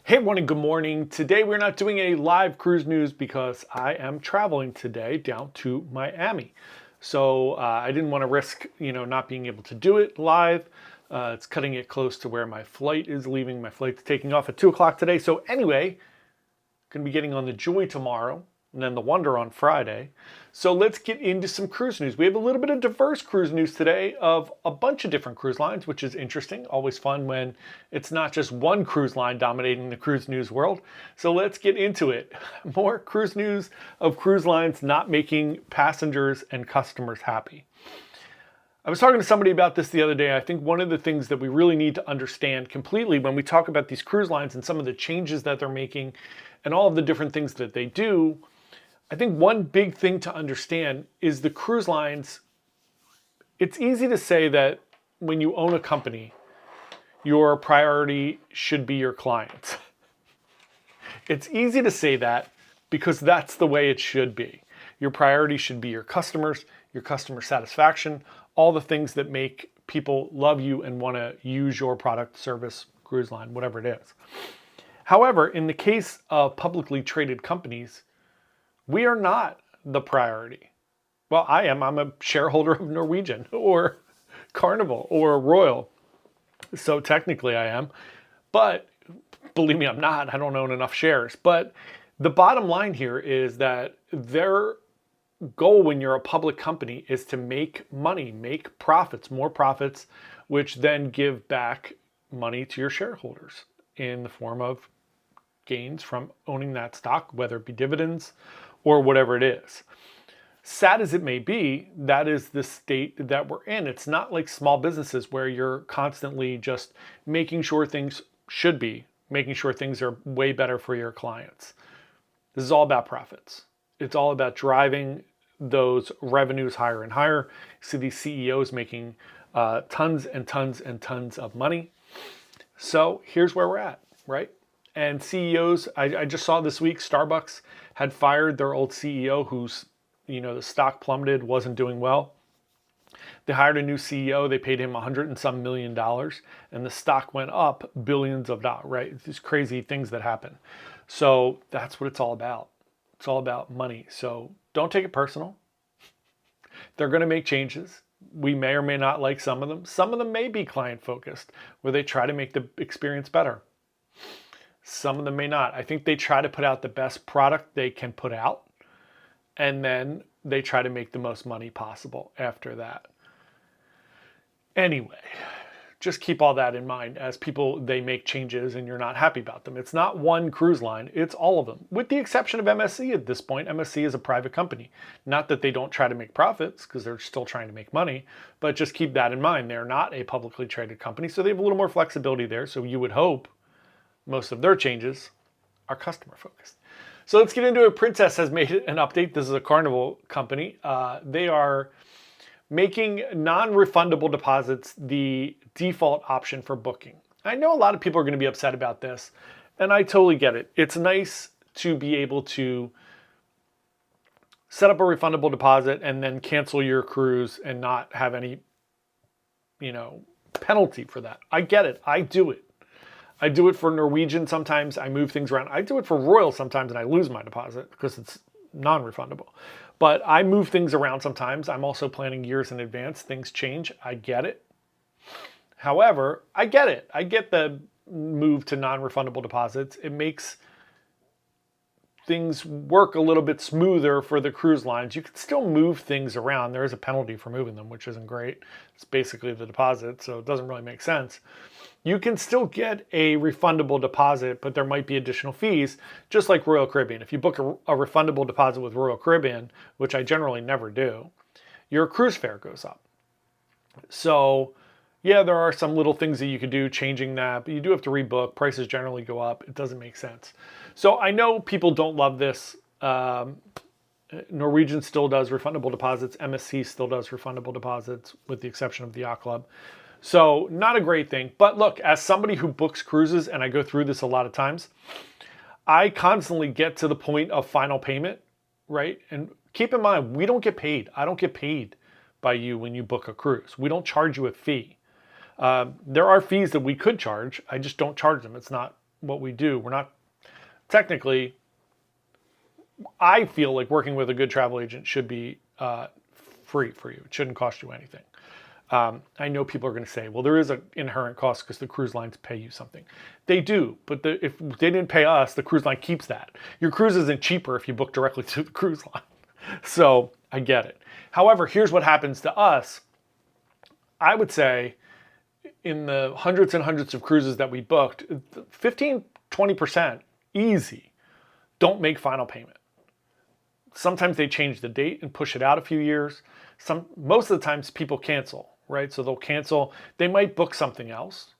Hey everyone and good morning. Today we're not doing a live cruise news because I am traveling today down to Miami. So I didn't want to risk, not being able to do it live. It's cutting it close to where my flight is leaving. My flight's taking off at 2 o'clock today. So anyway, going to be getting on the Joy tomorrow and then the Wonder on Friday. So let's get into some cruise news. We have a little bit of diverse cruise news today of a bunch of different cruise lines, which is interesting. Always fun when it's not just one cruise line dominating the cruise news world. So let's get into it. More cruise news of cruise lines not making passengers and customers happy. I was talking to somebody about this the other day. I think one of the things that we really need to understand completely when we talk about these cruise lines and some of the changes that they're making and all of the different things that they do, I think one big thing to understand is the cruise lines. It's easy to say that when you own a company, your priority should be your clients. It's easy to say that because that's the way it should be. Your priority should be your customers, your customer satisfaction, all the things that make people love you and want to use your product, service, cruise line, whatever it is. However, in the case of publicly traded companies, we are not the priority. Well, I am. I'm a shareholder of Norwegian or Carnival or Royal. So technically I am. But believe me, I'm not. I don't own enough shares. But the bottom line here is that their goal when you're a public company is to make money, make profits, more profits, which then give back money to your shareholders in the form of gains from owning that stock, whether it be dividends or whatever it is. Sad as it may be, that is the state that we're in. It's not like small businesses where you're constantly just making sure things should be, making sure things are way better for your clients. This is all about profits. It's all about driving those revenues higher and higher. You see these CEOs making tons and tons and tons of money. So here's where we're at, right? And CEOs, I just saw this week, Starbucks had fired their old CEO who's, the stock plummeted, wasn't doing well. They hired a new CEO, they paid him $100 and some million, and the stock went up billions of dollars, right? These crazy things that happen. So that's what it's all about. It's all about money. So don't take it personal. They're going to make changes. We may or may not like some of them. Some of them may be client focused, where they try to make the experience better. Some of them may not. I think they try to put out the best product they can put out, and then they try to make the most money possible after that. Anyway, just keep all that in mind as they make changes and you're not happy about them. It's not one cruise line, it's all of them. With the exception of MSC at this point. MSC is a private company. Not that they don't try to make profits, because they're still trying to make money, but just keep that in mind. They're not a publicly traded company, so they have a little more flexibility there. So you would hope most of their changes are customer focused. So let's get into it. Princess has made an update. This is a Carnival company. They are making non-refundable deposits the default option for booking. I know a lot of people are going to be upset about this, and I totally get it. It's nice to be able to set up a refundable deposit and then cancel your cruise and not have any, penalty for that. I get it. I do it. I do it for Norwegian sometimes. I move things around. I do it for Royal sometimes and I lose my deposit because it's non-refundable. But I move things around sometimes. I'm also planning years in advance. Things change. I get it. However, I get it. I get the move to non-refundable deposits. It makes things work a little bit smoother for the cruise lines. You can still move things around. There is a penalty for moving them, which isn't great. It's basically the deposit, so it doesn't really make sense. You can still get a refundable deposit, but there might be additional fees, just like Royal Caribbean. If you book a refundable deposit with Royal Caribbean, which I generally never do, your cruise fare goes up. So yeah, there are some little things that you could do changing that, but you do have to rebook. Prices generally go up. It doesn't make sense. So I know people don't love this. Norwegian still does refundable deposits. MSC still does refundable deposits with the exception of the Yacht Club. So not a great thing. But look, as somebody who books cruises, and I go through this a lot of times, I constantly get to the point of final payment, right? And keep in mind, we don't get paid. I don't get paid by you when you book a cruise. We don't charge you a fee. There are fees that we could charge. I just don't charge them. It's not what we do. We're not technically, I feel like working with a good travel agent should be free for you. It shouldn't cost you anything. I know people are going to say, well, there is an inherent cost because the cruise lines pay you something. They do, but if they didn't pay us, the cruise line keeps that. Your cruise isn't cheaper if you book directly to the cruise line. So I get it. However, here's what happens to us. I would say in the hundreds and hundreds of cruises that we booked, 15, 20% easy don't make final payment. Sometimes they change the date and push it out a few years. Most of the times people cancel, right? So they'll cancel. They might book something else.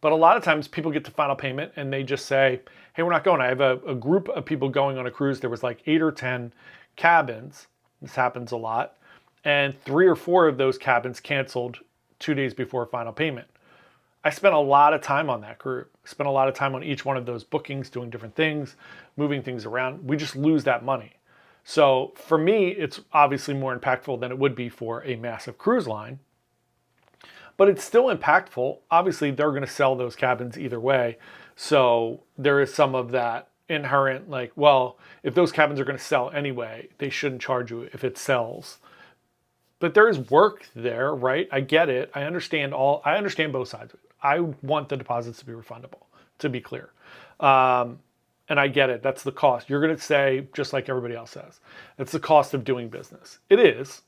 But a lot of times people get to final payment and they just say, hey, we're not going. I have a group of people going on a cruise. There was like 8 or 10 cabins. This happens a lot. And 3 or 4 of those cabins canceled 2 days before final payment. I spent a lot of time on that group. Spent a lot of time on each one of those bookings, doing different things, moving things around. We just lose that money. So for me, it's obviously more impactful than it would be for a massive cruise line, but it's still impactful. Obviously, they're going to sell those cabins either way. So there is some of that inherent, like, well, if those cabins are going to sell anyway, they shouldn't charge you if it sells. But there is work there, right? I get it. I understand both sides of it. I want the deposits to be refundable, to be clear. And I get it. That's the cost. You're going to say, just like everybody else says, it's the cost of doing business. It is.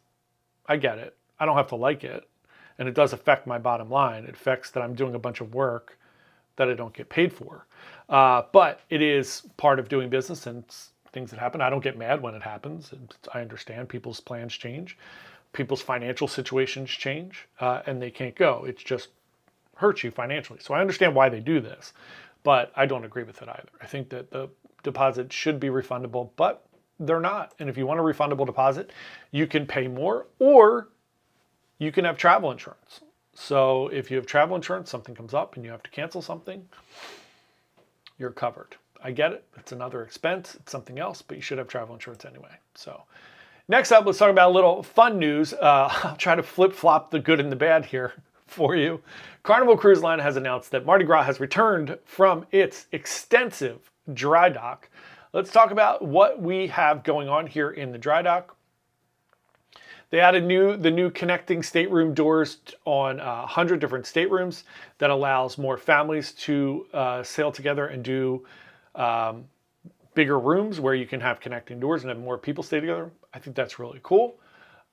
I get it. I don't have to like it. And it does affect my bottom line. It affects that I'm doing a bunch of work that I don't get paid for. But it is part of doing business and things that happen. I don't get mad when it happens. I understand people's plans change. People's financial situations change. And they can't go. It just hurts you financially. So I understand why they do this. But I don't agree with it either. I think that the deposit should be refundable, but they're not. And if you want a refundable deposit, you can pay more or you can have travel insurance. So if you have travel insurance, something comes up and you have to cancel something, you're covered. I get it. It's another expense. It's something else, but you should have travel insurance anyway. So next up, let's talk about a little fun news. I'll try to flip-flop the good and the bad here for you. Carnival Cruise Line has announced that Mardi Gras has returned from its extensive dry dock. Let's talk about what we have going on here in the dry dock. They added the new connecting stateroom doors on 100 different staterooms that allows more families to sail together and do bigger rooms where you can have connecting doors and have more people stay together. I think that's really cool.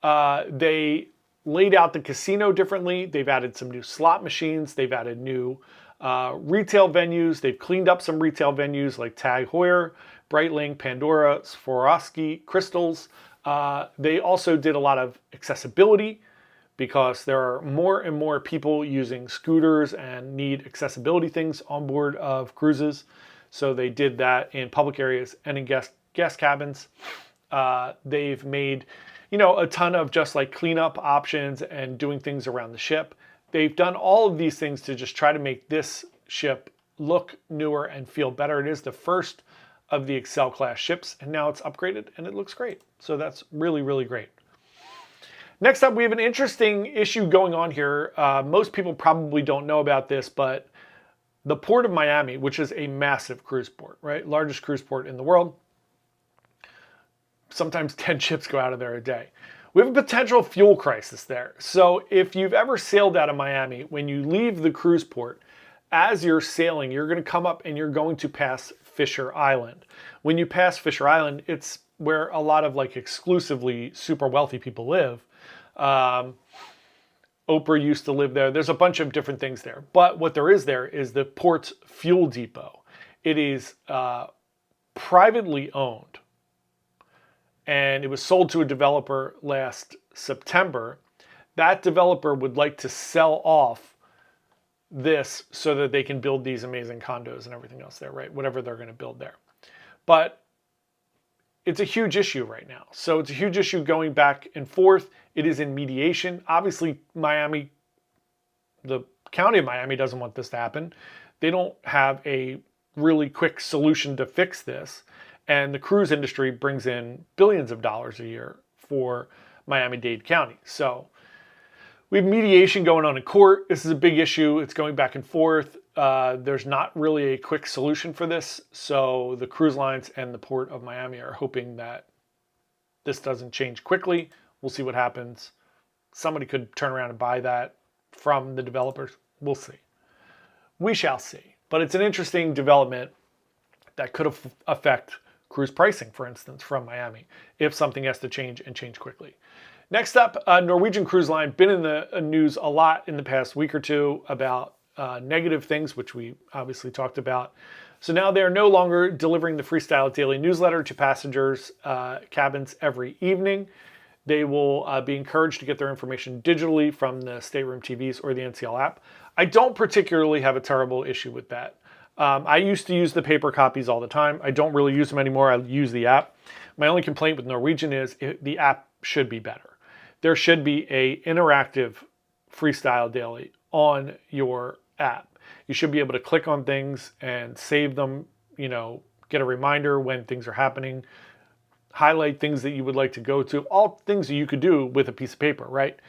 They laid out the casino differently. They've added some new slot machines. They've added new retail venues. They've cleaned up some retail venues like Tag Heuer, Breitling, Pandora, Swarovski, Crystals. They also did a lot of accessibility because there are more and more people using scooters and need accessibility things on board of cruises. So they did that in public areas and in guest cabins. They've made a ton of just like cleanup options and doing things around the ship. They've done all of these things to just try to make this ship look newer and feel better. It is the first of the Excel class ships, and now it's upgraded and it looks great. So that's really, really great. Next up, we have an interesting issue going on here. Most people probably don't know about this, but the port of Miami, which is a massive cruise port, right? Largest cruise port in the world. Sometimes 10 ships go out of there a day. We have a potential fuel crisis there. So if you've ever sailed out of Miami, when you leave the cruise port, as you're sailing, you're going to come up and you're going to pass Fisher Island. When you pass Fisher Island, it's where a lot of like exclusively super wealthy people live. Oprah used to live there. There's a bunch of different things there. But what there is the port's fuel depot. It is privately owned. And it was sold to a developer last September. That developer would like to sell off this so that they can build these amazing condos and everything else there, right? Whatever they're going to build there. But it's a huge issue right now. So it's a huge issue going back and forth. It is in mediation. Obviously, Miami, the county of Miami doesn't want this to happen. They don't have a really quick solution to fix this. And the cruise industry brings in billions of dollars a year for Miami-Dade County. So we have mediation going on in court. This is a big issue. It's going back and forth. there's not really a quick solution for this. So the cruise lines and the port of Miami are hoping that this doesn't change quickly. We'll see what happens. Somebody could turn around and buy that from the developers. We'll see. We shall see. But it's an interesting development that could affect cruise pricing, for instance, from Miami, if something has to change and change quickly. Next up, Norwegian Cruise Line, been in the news a lot in the past week or two about negative things, which we obviously talked about. So now they are no longer delivering the Freestyle Daily newsletter to passengers' cabins every evening. They will be encouraged to get their information digitally from the stateroom TVs or the NCL app. I don't particularly have a terrible issue with that. I used to use the paper copies all the time. I don't really use them anymore. I use the app. My only complaint with Norwegian is the app should be better. There should be an interactive Freestyle Daily on your app. You should be able to click on things and save them, get a reminder when things are happening, highlight things that you would like to go to, all things that you could do with a piece of paper, right?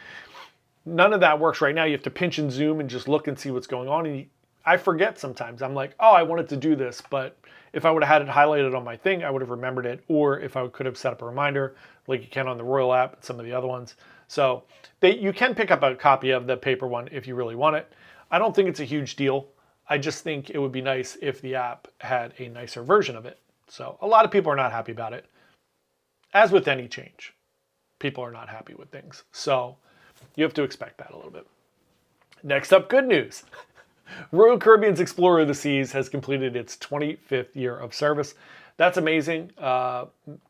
None of that works right now. You have to pinch and zoom and just look and see what's going on. And I forget sometimes. I'm like, oh, I wanted to do this, but if I would have had it highlighted on my thing, I would have remembered it. Or if I could have set up a reminder like you can on the Royal app and some of the other ones. So you can pick up a copy of the paper one if you really want it. I don't think it's a huge deal. I just think it would be nice if the app had a nicer version of it. So a lot of people are not happy about it. As with any change, people are not happy with things. So you have to expect that a little bit. Next up, good news. Royal Caribbean's Explorer of the Seas has completed its 25th year of service. That's amazing.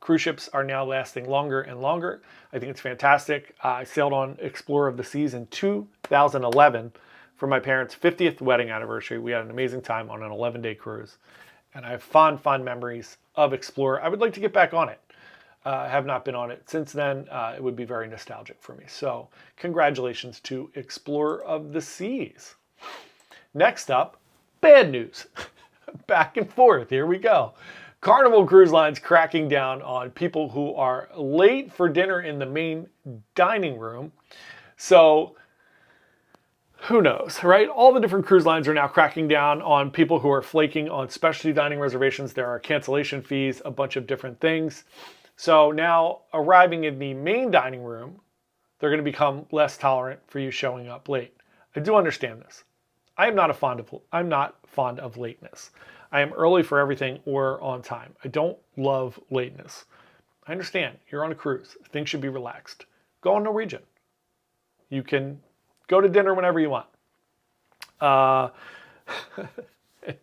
Cruise ships are now lasting longer and longer. I think it's fantastic. I sailed on Explorer of the Seas in 2011 for my parents' 50th wedding anniversary. We had an amazing time on an 11-day cruise. And I have fond memories of Explorer. I would like to get back on it. I have not been on it since then. It would be very nostalgic for me. So congratulations to Explorer of the Seas. Next up, bad news. Back and forth. Here we go. Carnival Cruise Line's cracking down on people who are late for dinner in the main dining room. So who knows, right? All the different cruise lines are now cracking down on people who are flaking on specialty dining reservations. There are cancellation fees, a bunch of different things. So now arriving in the main dining room, they're going to become less tolerant for you showing up late. I do understand this. I'm not fond of lateness. I am early for everything or on time. I don't love lateness. I understand. You're on a cruise. Things should be relaxed. Go on Norwegian. You can go to dinner whenever you want.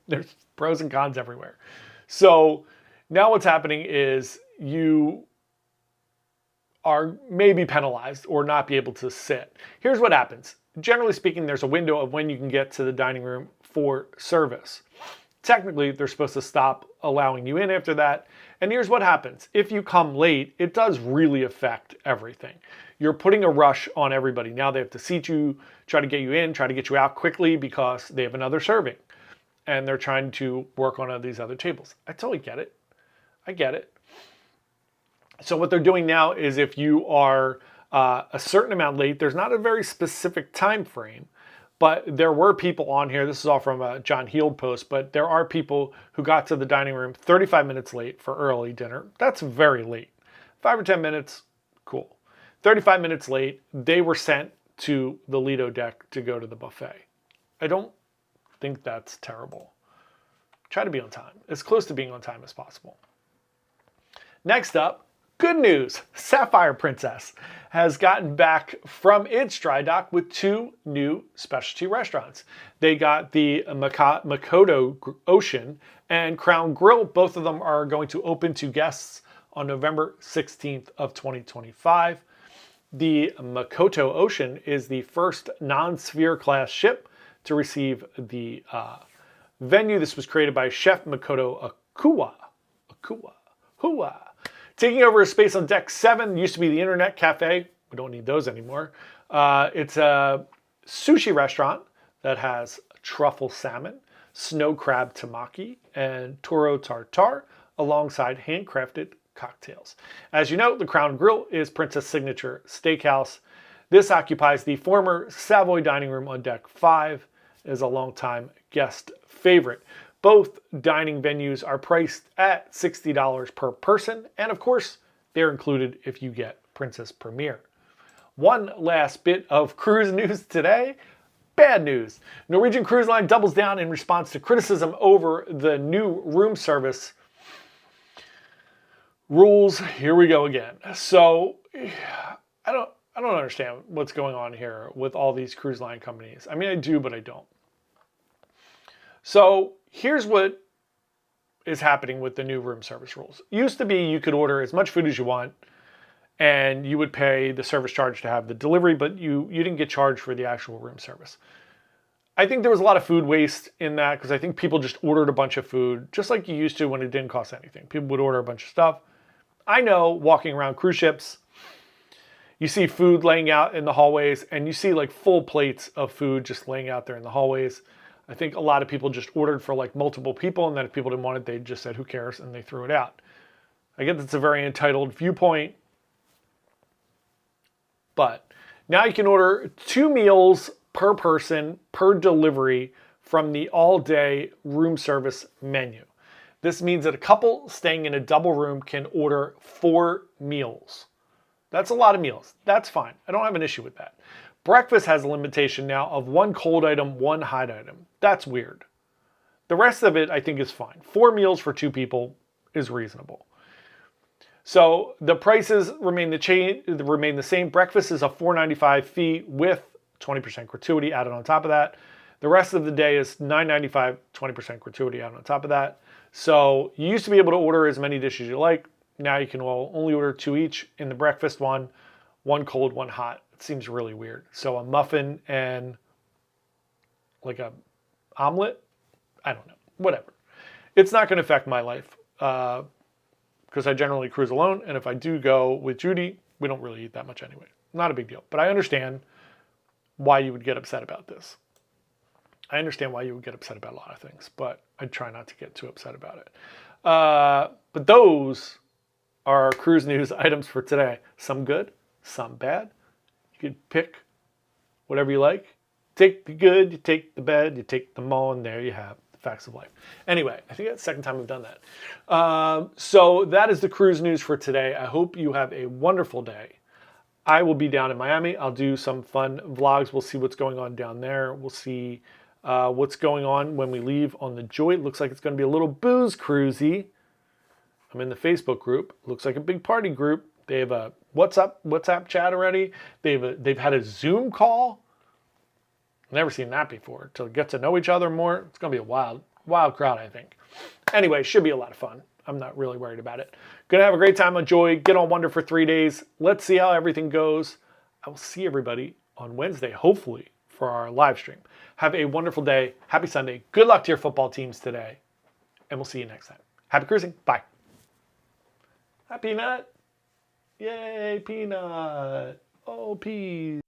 There's pros and cons everywhere. So now what's happening is you are maybe penalized or not be able to sit. Here's what happens. Generally speaking, there's a window of when you can get to the dining room for service. Technically, they're supposed to stop allowing you in after that. And here's what happens. If you come late, it does really affect everything. You're putting a rush on everybody. Now they have to seat you, try to get you in, try to get you out quickly because they have another serving. And they're trying to work on these other tables. I totally get it. I get it. So what they're doing now is if you are a certain amount late, there's not a very specific time frame, but there were people on here. This is all from a John Heald post, but there are people who got to the dining room 35 minutes late for early dinner. That's very late. 5 or 10 minutes, cool. 35 minutes late, they were sent to the Lido deck to go to the buffet. I don't think that's terrible. Try to be on time, as close to being on time as possible. Next up, good news. Sapphire Princess has gotten back from its dry dock with 2 new specialty restaurants. They got the Makoto Ocean and Crown Grill. Both of them are going to open to guests on November 16th of 2025. The Makoto Ocean is the first non-sphere class ship to receive the venue. This was created by Chef Makoto Akuwa. Taking over a space on deck 7, used to be the Internet Cafe. We don't need those anymore. It's a sushi restaurant that has truffle salmon, snow crab tamaki, and toro tartare alongside handcrafted cocktails. As you know, the Crown Grill is Princess Signature Steakhouse. This occupies the former Savoy dining room on deck 5. is a longtime guest favorite. Both dining venues are priced at $60 per person, and of course, they're included if you get Princess Premier. One last bit of cruise news today. Bad news. Norwegian Cruise Line doubles down in response to criticism over the new room service rules. Here we go again. So I don't understand what's going on here with all these cruise line companies. I mean, I do, but I don't. So here's what is happening with the new room service rules. Used to be you could order as much food as you want and you would pay the service charge to have the delivery, but you didn't get charged for the actual room service. I think there was a lot of food waste in that because I think people just ordered a bunch of food, just like you used to when it didn't cost anything. People would order a bunch of stuff. I know walking around cruise ships, you see food laying out in the hallways and you see like full plates of food just laying out there in the hallways. I think a lot of people just ordered for like multiple people, and then if people didn't want it, they just said, who cares? And they threw it out. I get that's a very entitled viewpoint, but now you can order 2 meals per person per delivery from the all-day room service menu. This means that a couple staying in a double room can order 4 meals. That's a lot of meals. That's fine. I don't have an issue with that. Breakfast has a limitation now of 1 cold item, 1 hot item. That's weird. The rest of it I think is fine. 4 meals for 2 people is reasonable. So the prices remain the same. Breakfast is a $4.95 fee with 20% gratuity added on top of that. The rest of the day is $9.95, 20% gratuity added on top of that. So you used to be able to order as many dishes as you like. Now you can only order 2 each in the breakfast one, 1 cold, 1 hot. It seems really weird. So a muffin and like a omelet? I don't know. Whatever. It's not going to affect my life because I generally cruise alone. And if I do go with Judy, we don't really eat that much anyway. Not a big deal. But I understand why you would get upset about this. I understand why you would get upset about a lot of things, but I try not to get too upset about it. But those are cruise news items for today. Some good, some bad. You can pick whatever you like. Take the good, you take the bad, you take them all, and there you have the facts of life. Anyway, I think that's the second time we've done that. So that is the cruise news for today. I hope you have a wonderful day. I will be down in Miami. I'll do some fun vlogs. We'll see what's going on down there. We'll see what's going on when we leave on the Joy. It looks like it's going to be a little booze cruisy. I'm in the Facebook group. Looks like a big party group. They have a WhatsApp chat already. They've had a Zoom call. Never seen that before. To get to know each other more, it's going to be a wild crowd, I think. Anyway, should be a lot of fun. I'm not really worried about it. Gonna have a great time on Joy. Get on Wonder for 3 days. Let's see how everything goes. I will see everybody on Wednesday, hopefully, for our live stream. Have a wonderful day. Happy Sunday. Good luck to your football teams today. And we'll see you next time. Happy cruising. Bye. Hi, Peanut. Yay, Peanut. Oh, peas.